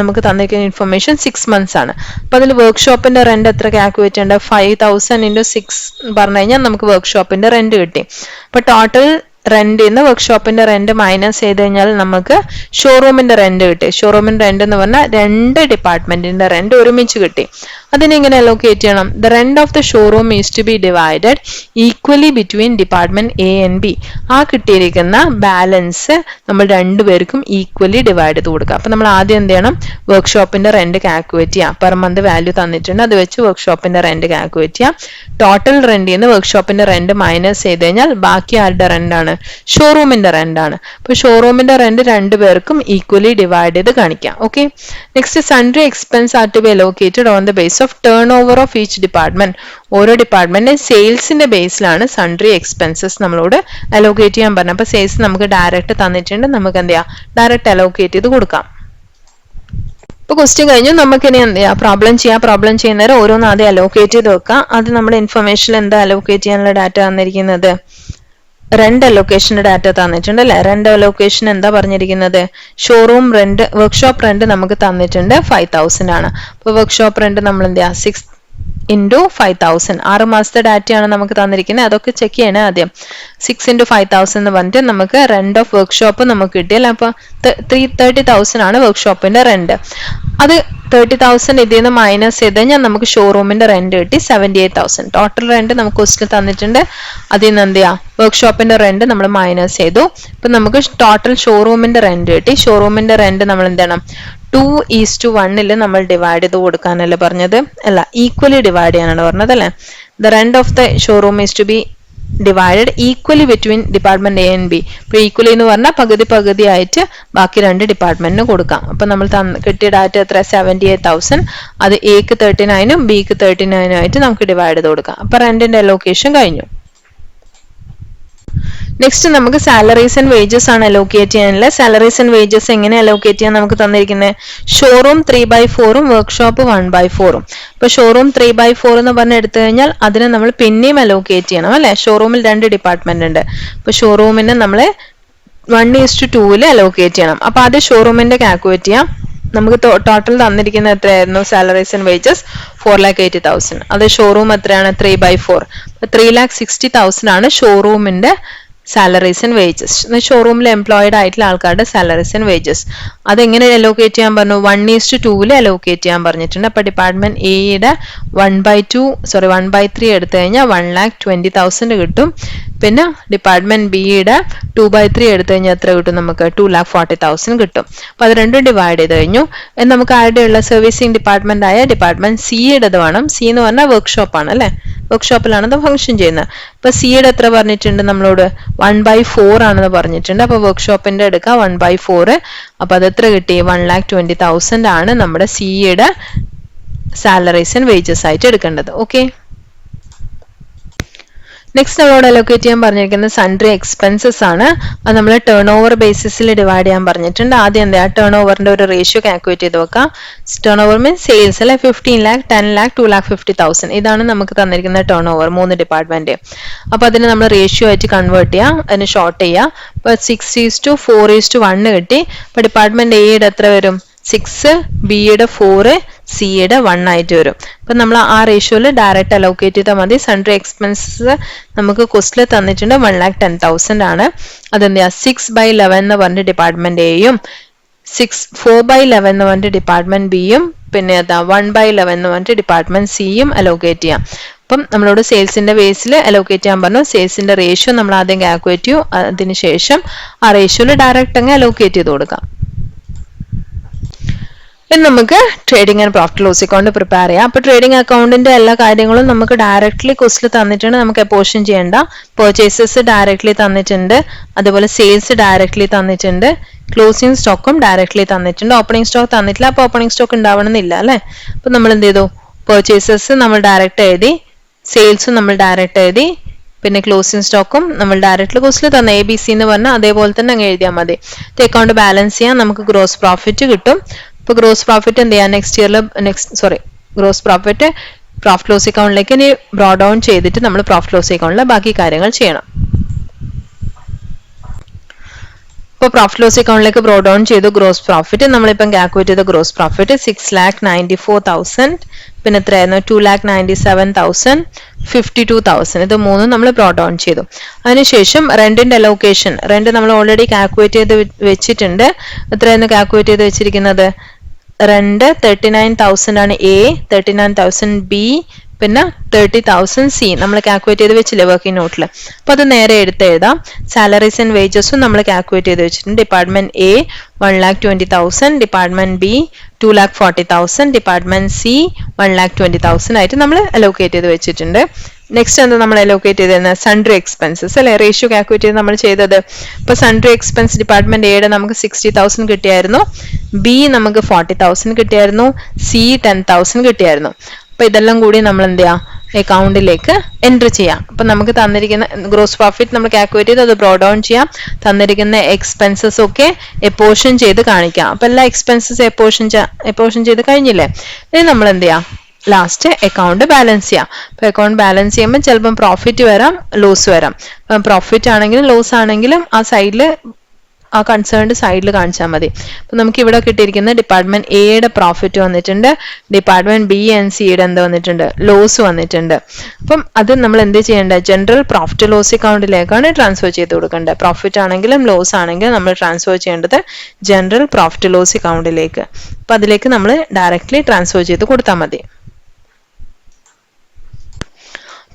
S1: നമുക്ക് തന്നിരിക്കുന്ന ഇൻഫർമേഷൻ 6 months ആണ്. അപ്പൊ അതിൽ വർക്ക്ഷോപ്പിന്റെ റെന്റ് എത്ര കാൽക്കുലേറ്റ് ചെയ്യേണ്ടത്? 5,000 × 6 പറഞ്ഞു കഴിഞ്ഞാൽ നമുക്ക് വർക്ക്ഷോപ്പിന്റെ റെന്റ് കിട്ടി. അപ്പൊ ടോട്ടൽ റെന്റിന്ന് വർക്ക്ഷോപ്പിന്റെ റെന്റ് മൈനസ് ചെയ്ത് കഴിഞ്ഞാൽ നമുക്ക് ഷോറൂമിന്റെ റെന്റ് കിട്ടി. ഷോറൂമിന്റെ റെന്റ് എന്ന് പറഞ്ഞാൽ 2 ഡിപ്പാർട്ട്മെന്റിന്റെ റെന്റ് ഒരുമിച്ച് കിട്ടി. അതിനെങ്ങനെ അലോക്കേറ്റ് ചെയ്യണം? The rent of the showroom is to be divided equally between department A and B. ആ കിട്ടിയിരിക്കുന്ന ബാലൻസ് നമ്മൾ രണ്ടുപേർക്കും ഈക്വലി ഡിവൈഡ് ചെയ്ത് കൊടുക്കുക. അപ്പൊ നമ്മൾ ആദ്യം എന്ത് ചെയ്യണം? വർക്ക്ഷോപ്പിന്റെ റെന്റ് കാൽക്കുലേറ്റ് ചെയ്യാം. പെർ മന്ത് വാല്യൂ തന്നിട്ടുണ്ട്, അത് വെച്ച് വർക്ക്ഷോപ്പിന്റെ റെന്റ് കാൽക്കുലേറ്റ് ചെയ്യാം. ടോട്ടൽ റെന്റിൽ നിന്ന് വർക്ക്ഷോപ്പിന്റെ റെന്റ് മൈനസ് ചെയ്ത് കഴിഞ്ഞാൽ ബാക്കി ആരുടെ റെന്റ് ആണ്? ഷോറൂമിന്റെ റെന്റ് ആണ്. അപ്പൊ ഷോറൂമിന്റെ റെന്റ് രണ്ടുപേർക്കും ഈക്വലി ഡിവൈഡ് ചെയ്ത് കാണിക്കാം. Okay. Next sundry expense are to be allocated on the base of turnover of each department. ഓരോ ഡിപ്പാർട്ട്മെന്റ് സെയിൽസിന്റെ ബേസിലാണ് സൺഡ്രി എക്സ്പെൻസസ് നമ്മളോട് അലോക്കേറ്റ് ചെയ്യാൻ പറഞ്ഞത്. അപ്പൊ സെയിൽസ് നമുക്ക് ഡയറക്റ്റ് തന്നിട്ടുണ്ട്, നമുക്ക് എന്ത് ചെയ്യാം? ഡയറക്റ്റ് അലോക്കേറ്റ് ചെയ്ത് കൊടുക്കാം. ഇപ്പൊ ക്വസ്റ്റ്യൻ കഴിഞ്ഞു, നമുക്ക് ഇനി എന്ത് ചെയ്യാം? പ്രോബ്ലം ചെയ്യാം. പ്രോബ്ലം ചെയ്യുന്നേരം ഓരോന്ന് ആദ്യം അലോക്കേറ്റ് ചെയ്ത് വെക്കാം. അത് നമ്മുടെ ഇൻഫർമേഷനിൽ എന്താ അലോക്കേറ്റ് ചെയ്യാനുള്ള ഡാറ്റ തന്നിരിക്കുന്നത്? റെന്റ് അലോക്കേഷന്റെ ഡാറ്റ തന്നിട്ടുണ്ട് അല്ലെ? റെന്റ് അലോക്കേഷൻ എന്താ പറഞ്ഞിരിക്കുന്നത്? ഷോറൂം റെന്റ്, വർക്ക്ഷോപ്പ് റെന്റ് നമുക്ക് തന്നിട്ടുണ്ട് 5,000 ആണ്. അപ്പൊ വർക്ക്ഷോപ്പ് റെന്റ് നമ്മൾ എന്ത് ചെയ്യാം? 6 × 5,000. 6 മാസത്തെ ഡാറ്റയാണ് നമുക്ക് തന്നിരിക്കുന്നത്, അതൊക്കെ ചെക്ക് ചെയ്യണേ ആദ്യം. 6 × 5,000 എന്ന് പറഞ്ഞിട്ട് നമുക്ക് റെന്റ് ഓഫ് വർക്ക്ഷോപ്പ് നമുക്ക് കിട്ടിയല്ലേ? അപ്പൊ 30,000 ആണ് വർക്ക്ഷോപ്പിന്റെ റെന്റ്. അത് 30,000 ഇതിൽ നിന്ന് മൈനസ് ചെയ്ത് കഴിഞ്ഞാൽ നമുക്ക് ഷോറൂമിന്റെ റെന്റ് കിട്ടി 78,000. ടോട്ടൽ റെന്റ് നമുക്ക് ക്വസ്റ്റിൽ തന്നിട്ടുണ്ട്, അതിൽ നിന്ന് എന്ത് ചെയ്യാം? വർക്ക്ഷോപ്പിന്റെ റെന്റ് നമ്മൾ മൈനസ് ചെയ്തു. ഇപ്പൊ നമുക്ക് ടോട്ടൽ ഷോറൂമിന്റെ റെന്റ് കിട്ടി. ഷോറൂമിന്റെ റെന്റ് നമ്മൾ എന്ത് ചെയ്യണം? 2:1 നമ്മൾ ഡിവൈഡ് ചെയ്ത് കൊടുക്കാനല്ലേ പറഞ്ഞത്? അല്ല, ഈക്വലി ഡിവൈഡ് ചെയ്യാനാണ് പറഞ്ഞത് അല്ലെ? The rent of the showroom is to be divided equally between department A and B. ഇപ്പൊ ഈക്വലി എന്ന് പറഞ്ഞാൽ പകുതി പകുതി ആയിട്ട് ബാക്കി 2 ഡിപ്പാർട്ട്മെന്റിന് കൊടുക്കാം. അപ്പൊ നമ്മൾ കിട്ടിയ ഡാറ്റ എത്ര? 78,000. അത് എക്ക് 39 ബിക്ക് 39 ആയിട്ട് നമുക്ക് ഡിവൈഡ് ചെയ്ത് കൊടുക്കാം. അപ്പൊ റെന്റിന്റെ അലോക്കേഷൻ കഴിഞ്ഞു. നെക്സ്റ്റ് നമുക്ക് സാലറീസ് ആൻഡ് വേജസ് ആണ് അലോക്കേറ്റ് ചെയ്യാനുള്ള. സാലറീസ് ആൻഡ് വേജസ് എങ്ങനെ അലോക്കേറ്റ് ചെയ്യാൻ നമുക്ക് തന്നിരിക്കുന്നത്? Showroom 3/4 workshop 1/4. ഇപ്പൊ ഷോറൂം 3/4 എന്ന് പറഞ്ഞ് എടുത്തു കഴിഞ്ഞാൽ അതിനെ നമ്മൾ പിന്നെയും അലോക്കേറ്റ് ചെയ്യണം അല്ലെ? ഷോറൂമിൽ 2 ഡിപ്പാർട്ട്മെന്റ് ഉണ്ട്. ഇപ്പൊ ഷോറൂമിന് നമ്മള് 1:2 അലോക്കേറ്റ് ചെയ്യണം. അപ്പൊ ആദ്യം ഷോറൂമിന്റെ കാൽക്കുലേറ്റ് ചെയ്യാം. നമുക്ക് ടോട്ടൽ തന്നിരിക്കുന്നത് എത്രയായിരുന്നു? Salaries and wages 4,80,000. അത് ഷോറൂം എത്രയാണ്? 3/4. 3,60,000 ആണ് ഷോറൂമിന്റെ സാലറീസ് ആൻഡ് വേജസ്. ഷോറൂമിൽ എംപ്ലോയിഡ് ആയിട്ടുള്ള ആൾക്കാരുടെ സാലറീസ് ആൻഡ് വേജസ് അതെങ്ങനെ അലോക്കേറ്റ് ചെയ്യാൻ പറഞ്ഞു? 1:2 അലോക്കേറ്റ് ചെയ്യാൻ പറഞ്ഞിട്ടുണ്ട്. അപ്പൊ ഡിപ്പാർട്ട്മെന്റ് എയുടെ 1/3 എടുത്തു കഴിഞ്ഞാൽ 1,20,000 കിട്ടും. പിന്നെ ഡിപ്പാർട്ട്മെന്റ് ബിയുടെ 2/3 എടുത്തു കഴിഞ്ഞാൽ എത്ര കിട്ടും? നമുക്ക് 2,40,000 കിട്ടും. അപ്പൊ അത് രണ്ടും ഡിവൈഡ് ചെയ്ത് കഴിഞ്ഞു. നമുക്ക് ആരുടെയുള്ള സർവീസിംഗ് ഡിപ്പാർട്ട്മെന്റ് ആയ ഡിപ്പാർട്ട്മെന്റ് സിയുടേത് വേണം. സി എന്ന് പറഞ്ഞാൽ വർക്ക്ഷോപ്പ് ആണ് അല്ലെ? വർക്ക്ഷോപ്പിലാണ് അത് ഫംഗ്ഷൻ ചെയ്യുന്നത്. അപ്പൊ സിയുടെ എത്ര പറഞ്ഞിട്ടുണ്ട് നമ്മളോട്? 1/4 ആണെന്ന് പറഞ്ഞിട്ടുണ്ട്. അപ്പൊ വർക്ക്ഷോപ്പിന്റെ എടുക്കാം 1/4. അപ്പൊ അത് എത്ര കിട്ടി? 1,20,000 ആണ് നമ്മുടെ സിയുടെ സാലറീസ് ആൻഡ് വേജസ് ആയിട്ട് എടുക്കേണ്ടത്. ഓക്കെ. നെക്സ്റ്റ് നമ്മളോട് അലോക്കേറ്റ് ചെയ്യാൻ പറഞ്ഞിരിക്കുന്നത് സൺഡ്രി എക്സ്പെൻസസ് ആണ്. അത് നമ്മൾ ടേൺ ഓവർ ബേസിസിൽ ഡിവൈഡ് ചെയ്യാൻ പറഞ്ഞിട്ടുണ്ട്. ആദ്യം എന്താ? ടേൺ ഓവറിന്റെ ഒരു റേഷ്യോ കാൽക്കുലേറ്റ് ചെയ്ത് വെക്കാം. ടേൺ ഓവർ മീൻസ് സെയിൽസ് അല്ലെ? 15 lakh, 10 lakh, 2,50,000. ഇതാണ് നമുക്ക് തന്നിരിക്കുന്ന ടേൺ ഓവർ 3 ഡിപ്പാർട്ട്മെന്റ്. അപ്പൊ അതിന് നമ്മൾ റേഷ്യോ ആയിട്ട് കൺവേർട്ട് ചെയ്യാം, അതിന് ഷോർട്ട് ചെയ്യാം. അപ്പൊ 6:4:1 കിട്ടി. അപ്പൊ ഡിപ്പാർട്ട്മെന്റ് എയുടെ എത്ര വരും? 6, ബിയുടെ 4, സിയുടെ 1 ആയിട്ട് വരും. അപ്പൊ നമ്മൾ ആ റേഷ്യോയിൽ ഡയറക്റ്റ് അലോക്കേറ്റ് ചെയ്താൽ മതി. സൺഡ്രി എക്സ്പെൻസസ് നമുക്ക് ക്വസ്റ്റിൽ തന്നിട്ടുണ്ട് 1,10,000 ആണ്. അതെന്താ? 6/11 എന്ന് പറഞ്ഞ ഡിപ്പാർട്ട്മെന്റ് എയും 4/11 എന്ന് പറഞ്ഞ ഡിപ്പാർട്ട്മെന്റ് ബിയും പിന്നെ 1/11 എന്ന് പറഞ്ഞ ഡിപ്പാർട്ട്മെന്റ് സിയും അലോക്കേറ്റ് ചെയ്യാം. അപ്പം നമ്മളോട് സെയിൽസിന്റെ ബേസിൽ അലോക്കേറ്റ് ചെയ്യാൻ പറഞ്ഞു. സെയിൽസിന്റെ റേഷ്യോ നമ്മൾ ആദ്യം കാൽക്കുലേറ്റ് ചെയ്യും, അതിനുശേഷം ആ റേഷ്യോയിൽ ഡയറക്റ്റ് അങ്ങ് അലോക്കേറ്റ് ചെയ്ത് കൊടുക്കാം. ഇനി നമുക്ക് trading and profit loss account prepare ചെയ്യാം. അപ്പോൾ ട്രേഡിംഗ് അക്കൗണ്ടിന്റെ എല്ലാ കാര്യങ്ങളും നമുക്ക് ഡയറക്ട്ലി ക്വസ്റ്റിൽ തന്നിട്ടുണ്ട്. നമുക്ക് അപ്പോർഷൻ ചെയ്യേണ്ട. പർച്ചേസസ് ഡയറക്ട്ലി തന്നിട്ടുണ്ട്, അതുപോലെ സെയിൽസ് ഡയറക്ട്ലി തന്നിട്ടുണ്ട്, ക്ലോസിംഗ് സ്റ്റോക്കും ഡയറക്ട്ലി തന്നിട്ടുണ്ട്. ഓപ്പണിംഗ് സ്റ്റോക്ക് തന്നിട്ടില്ല, അപ്പോൾ ഓപ്പണിംഗ് സ്റ്റോക്ക് ഉണ്ടാവണമെന്നില്ല അല്ലേ. അപ്പോൾ നമ്മൾ എന്ത് ചെയ്തു? പർച്ചേസസ് നമ്മൾ ഡയറക്റ്റ് എഴുതി, സെയിൽസും നമ്മൾ ഡയറക്റ്റ് എഴുതി, പിന്നെ ക്ലോസിംഗ് സ്റ്റോക്കും നമ്മൾ ഡയറക്ട്ലി ക്വസ്റ്റിൽ തന്ന ABC എന്ന് പറഞ്ഞാൽ അതേപോലെ തന്നെ അങ്ങ് എഴുതിയാൽ മതി. അക്കൗണ്ട് ബാലൻസ് ചെയ്യാൻ നമുക്ക് ഗ്രോസ് പ്രോഫിറ്റ് കിട്ടും. ഇപ്പോൾ ഗ്രോസ് പ്രോഫിറ്റ് എന്ത് ചെയ്യാം? ഗ്രോസ് പ്രോഫിറ്റ് പ്രോഫിറ്റ് ലോസ് അക്കൗണ്ടിലേക്ക് ഇനി ബ്രോ ഡൗൺ ചെയ്തിട്ട് നമ്മൾ പ്രോഫിറ്റ് ലോസ് അക്കൗണ്ടിലെ ബാക്കി കാര്യങ്ങൾ ചെയ്യണം. ഇപ്പോൾ പ്രോഫിറ്റ് ലോസ് അക്കൗണ്ടിലേക്ക് ബ്രോ ഡൗൺ ചെയ്തു ഗ്രോസ് പ്രോഫിറ്റ്. നമ്മളിപ്പം കാൽക്കുലേറ്റ് ചെയ്ത ഗ്രോസ് പ്രോഫിറ്റ് 6,94,000, പിന്നെ എത്രയായിരുന്നു? 2,97,000, 52,000. ഇത് മൂന്നും നമ്മൾ ബ്രോ ഡൗൺ ചെയ്തു. അതിനുശേഷം റെന്റിന്റെ അലോക്കേഷൻ, റെന്റ് നമ്മൾ ഓൾറെഡി കാൽക്കുലേറ്റ് ചെയ്ത് വെച്ചിട്ടുണ്ട്. എത്രയായിരുന്നു കാൽക്കുലേറ്റ് ചെയ്ത് വെച്ചിരിക്കുന്നത്? റെന്റ് 39,000 ആണ് A, 39,000 B, പിന്നെ 30,000 C നമ്മൾ കാൽക്കുലേറ്റ് ചെയ്ത് വെച്ചില്ലേ വർക്കിംഗ് നോട്ടിൽ. അപ്പൊ അത് നേരെ എടുത്ത് എഴുതാം. സാലറീസ് ആൻഡ് വേജസും നമ്മൾ കാൽക്കുലേറ്റ് ചെയ്ത് വെച്ചിട്ടുണ്ട്. Department A 1,20,000, department B 2,40,000, department C 1,20,000 ആയിട്ട് നമ്മൾ അലോക്കേറ്റ് ചെയ്ത് വെച്ചിട്ടുണ്ട്. നെക്സ്റ്റ് എന്താ നമ്മൾ അലോക്കേറ്റ് ചെയ്തിരുന്നത്? സൺഡ്രി എക്സ്പെൻസസ് അല്ലെ, റേഷ്യോ കാൽക്കുലേറ്റ് ചെയ്ത് നമ്മൾ ചെയ്തത്. ഇപ്പൊ സൺഡ്രി എക്സ്പെൻസ് ഡിപ്പാർട്ട്മെന്റ് എയുടെ നമുക്ക് 60,000 കിട്ടിയായിരുന്നു, B നമുക്ക് 40,000 കിട്ടിയായിരുന്നു, C 10,000 കിട്ടിയായിരുന്നു. അപ്പൊ ഇതെല്ലാം കൂടി നമ്മൾ എന്ത് ചെയ്യാം? അക്കൗണ്ടിലേക്ക് എൻട്രി ചെയ്യാം. അപ്പൊ നമുക്ക് തന്നിരിക്കുന്ന ഗ്രോസ് പ്രോഫിറ്റ് നമ്മൾ കാൽക്കുലേറ്റ് ചെയ്ത് അത് ബ്രോ ഡൗൺ ചെയ്യാം. തന്നിരിക്കുന്ന എക്സ്പെൻസസ് ഒക്കെ എപ്പോർഷൻ ചെയ്ത് കാണിക്കാം. അപ്പൊ എല്ലാ എക്സ്പെൻസസ് എപ്പോർഷൻ ചെയ്ത് കഴിഞ്ഞില്ലേ? ഇനി നമ്മൾ എന്ത് ചെയ്യാം? ലാസ്റ്റ് അക്കൗണ്ട് ബാലൻസ് ചെയ്യാം. അപ്പൊ അക്കൗണ്ട് ബാലൻസ് ചെയ്യുമ്പോൾ ചിലപ്പം പ്രോഫിറ്റ് വരാം, ലോസ് വരാം. അപ്പം പ്രോഫിറ്റ് ആണെങ്കിലും ലോസ് ആണെങ്കിലും ആ സൈഡിൽ, ആ കൺസേൺഡ് സൈഡിൽ കാണിച്ചാൽ മതി. അപ്പൊ നമുക്ക് ഇവിടെ കിട്ടിയിരിക്കുന്ന ഡിപ്പാർട്ട്മെന്റ് എയുടെ പ്രോഫിറ്റ് വന്നിട്ടുണ്ട്, ഡിപ്പാർട്ട്മെന്റ് B ആൻഡ് സിയുടെ എന്ത് വന്നിട്ടുണ്ട്? ലോസ് വന്നിട്ടുണ്ട്. അപ്പം അത് നമ്മൾ എന്ത് ചെയ്യേണ്ടത്? ജനറൽ പ്രോഫിറ്റ് ലോസ് അക്കൗണ്ടിലേക്കാണ് ട്രാൻസ്ഫർ ചെയ്ത് കൊടുക്കേണ്ടത്. പ്രോഫിറ്റ് ആണെങ്കിലും ലോസ് ആണെങ്കിലും നമ്മൾ ട്രാൻസ്ഫർ ചെയ്യേണ്ടത് ജനറൽ പ്രോഫിറ്റ് ലോസ് അക്കൗണ്ടിലേക്ക്. അപ്പൊ അതിലേക്ക് നമ്മൾ ഡയറക്ട്ലി ട്രാൻസ്ഫർ ചെയ്ത് കൊടുത്താൽ മതി.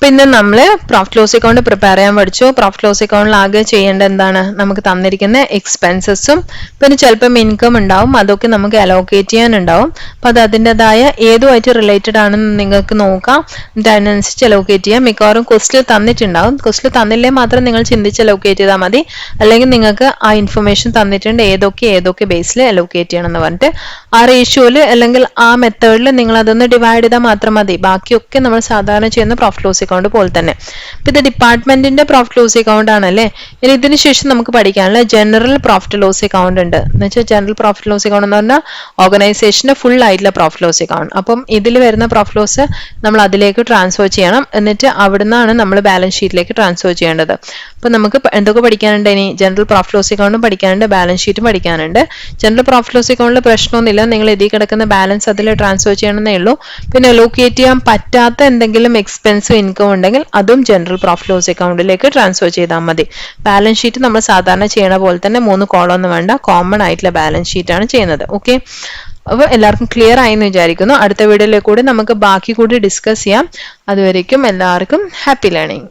S1: പിന്നെ നമ്മൾ പ്രോഫിറ്റ് ലോസ് അക്കൗണ്ട് പ്രിപ്പയർ ചെയ്യാൻ പഠിച്ചു. പ്രോഫിറ്റ് ലോസ് അക്കൗണ്ടിൽ ആകെ ചെയ്യേണ്ട എന്താണ്? നമുക്ക് തന്നിരിക്കുന്ന എക്സ്പെൻസസും പിന്നെ ചിലപ്പം ഇൻകം ഉണ്ടാവും, അതൊക്കെ നമുക്ക് അലോക്കേറ്റ് ചെയ്യാനുണ്ടാവും. അപ്പൊ അത് അതിൻ്റെതായ ഏതുമായിട്ട് റിലേറ്റഡ് ആണെന്ന് നിങ്ങൾക്ക് നോക്കാം, എന്നിട്ട് അതിനനുസരിച്ച് അലോക്കേറ്റ് ചെയ്യാം. മിക്കവാറും ക്വസ്റ്റിൽ തന്നിട്ടുണ്ടാവും. ക്വസ്റ്റിൽ തന്നില്ലേ മാത്രം നിങ്ങൾ ചിന്തിച്ച് അലോക്കേറ്റ് ചെയ്താൽ മതി. അല്ലെങ്കിൽ നിങ്ങൾക്ക് ആ ഇൻഫർമേഷൻ തന്നിട്ടുണ്ട് ഏതൊക്കെ ബേസിൽ അലോക്കേറ്റ് ചെയ്യണം എന്ന് പറഞ്ഞിട്ട് ആ റേഷ്യോയിൽ അല്ലെങ്കിൽ ആ മെത്തേഡിൽ നിങ്ങൾ അതൊന്ന് ഡിവൈഡ് ചെയ്താൽ മാത്രം മതി. ബാക്കിയൊക്കെ നമ്മൾ സാധാരണ ചെയ്യുന്ന പ്രോഫിറ്റ് ലോസ് അക്കൗണ്ട് പോലെ തന്നെ. ഇപ്പൊ ഇത് ഡിപ്പാർട്ട്മെന്റിന്റെ പ്രോഫിറ്റ് ലോസ് അക്കൗണ്ട് ആണല്ലേ. ഇനി ഇതിന് ശേഷം നമുക്ക് പഠിക്കാനുള്ള ജനറൽ പ്രോഫിറ്റ് ലോസ് അക്കൗണ്ട് ഉണ്ട്. എന്ന് വെച്ചാൽ ജനറൽ പ്രോഫിറ്റ് ലോസ് അക്കൗണ്ട് എന്ന് പറഞ്ഞാൽ ഓർഗനൈസേഷന്റെ ഫുൾ ആയിട്ടുള്ള പ്രോഫിറ്റ് ലോസ് അക്കൗണ്ട്. അപ്പം ഇതിൽ വരുന്ന പ്രോഫിറ്റ് ലോസ് നമ്മൾ അതിലേക്ക് ട്രാൻസ്ഫർ ചെയ്യണം. എന്നിട്ട് അവിടുന്നാണ് നമ്മൾ ബാലൻസ് ഷീറ്റിലേക്ക് ട്രാൻസ്ഫർ ചെയ്യേണ്ടത്. അപ്പൊ നമുക്ക് എന്തൊക്കെ പഠിക്കാനുണ്ട്? ഇനി ജനറൽ പ്രോഫിറ്റ് ലോസ് അക്കൗണ്ടും പഠിക്കാനുണ്ട്, ബാലൻസ് ഷീറ്റും പഠിക്കാനുണ്ട്. ജനറൽ പ്രോഫിറ്റ് ലോസ് അക്കൗണ്ടിൽ പ്രശ്നമൊന്നുമില്ല, നിങ്ങൾ ഇതിൽ കിടക്കുന്ന ബാലൻസ് അതിൽ ട്രാൻസ്ഫർ ചെയ്യണമെന്നേ ഉള്ളൂ. പിന്നെ അലോക്കേറ്റ് ചെയ്യാൻ പറ്റാത്ത എന്തെങ്കിലും എക്സ്പെൻസോ ഇൻകം ഉണ്ടെങ്കിൽ അതും ജനറൽ പ്രോഫിറ്റ് ലോസ് അക്കൗണ്ടിലേക്ക് ട്രാൻസ്ഫർ ചെയ്താൽ മതി. ബാലൻസ് ഷീറ്റ് നമ്മൾ സാധാരണ ചെയ്യണ പോലെ തന്നെ 3 കോളം ഒന്നും വേണ്ട, കോമൺ ആയിട്ടുള്ള ബാലൻസ് ഷീറ്റ് ആണ് ചെയ്യുന്നത്. ഓക്കെ, അപ്പോൾ എല്ലാവർക്കും ക്ലിയർ ആയി എന്ന് വിചാരിക്കുന്നു. അടുത്ത വീഡിയോയിൽ കൂടി നമുക്ക് ബാക്കി കൂടി ഡിസ്കസ് ചെയ്യാം. അതുവരേക്കും എല്ലാവർക്കും ഹാപ്പി ലേണിംഗ്.